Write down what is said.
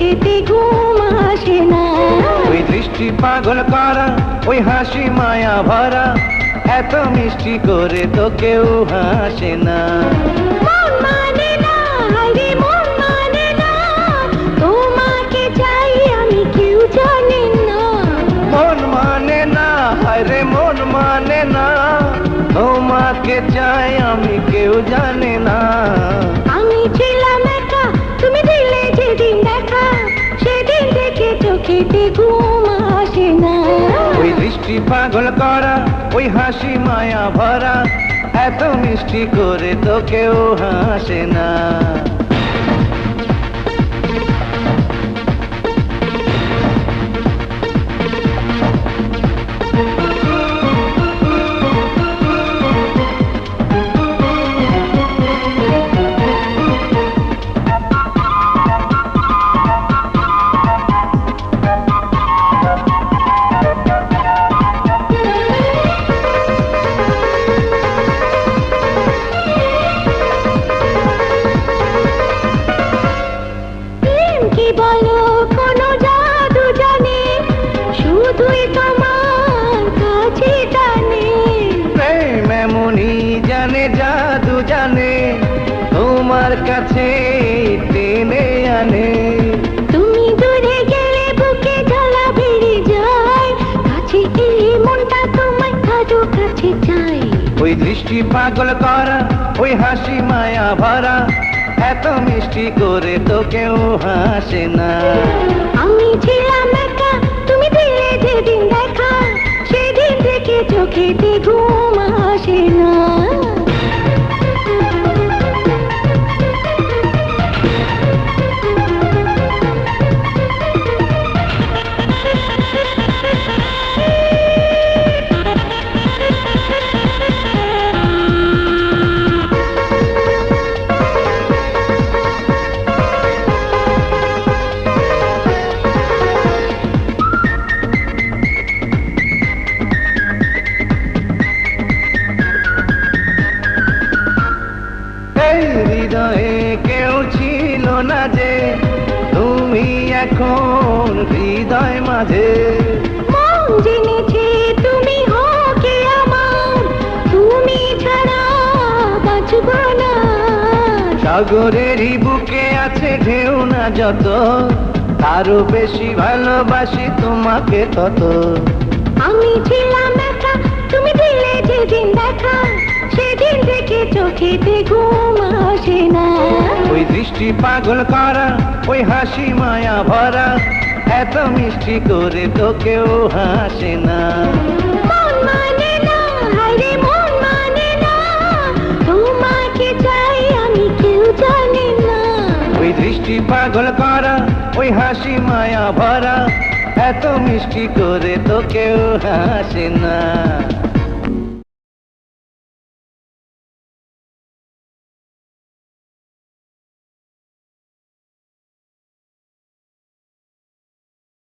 চোখেতে ঘুম আসে না। ওই দৃষ্টি পাগল করা, ওই হাসি মায়া ভরা, এত মিষ্টি করে তো কেউ হাসে না। মন মানে না, হায়রে মন মানে না, তোমাকে চাই আমি কেউ জানে না। মন মানে না, হায়রে মন মানে না, তোমাকে চাই আমি কেউ জানে না। আমি ছিলাম একা, তুমি দিলে যেদিন দেখা, সেদিন থেকে চোখেতে ঘুম আসে না। ওই দৃষ্টি পাগল করা, ওই হাসি মায়া ভরা, এত মিষ্টি করে তো কেউ হাসে না। কি বলো কোনো জাদু জানে, শুধুই তোমার কাছে টানে। প্রেম এমনই জানে, জাদু জানে, তোমার কাছে টেনে আনে। তুমি দূরে গেলে বুকে জ্বালা বেড়ে যায়, কাছে এলে মনটা তোমায় আরো কাছে চাই। ওই দৃষ্টি পাগল করা, ওই হাসি মায়া ভরা, এত মিষ্টি করে তো কেউ হাসে না। আমি ছিলাম একা, তুমি দিলে যেদিন দেখা, সেদিন থেকে চোখেতে ঘুম আসে না। এই হৃদয়ে কেউ ছিল না যে, তুমি এখন হৃদয় মাঝে। মন জেনেছে তুমি হোকে আমার, তুমি ছাড়া বাঁচব না। সাগরেরই বুকে আছে ঢেউ না যত, তারও বেশি ভালোবাসি তোমাকে তত। আমি ছিলাম একা, তুমি দিলে যেদিন দেখা, সেদিন থেকে চোখেতে ঘুম আসে না। ওই দৃষ্টি পাগল করা, ওই হাসি মায়া ভরা, এত মিষ্টি করে তো কেউ হাসে না। মন মানে না, হায়রে মন মানে না, তোমাকে চাই আমি কেউ জানে না। ওই দৃষ্টি পাগল করা, ওই হাসি মায়া ভরা, এত মিষ্টি করে তো কেউ হাসে না।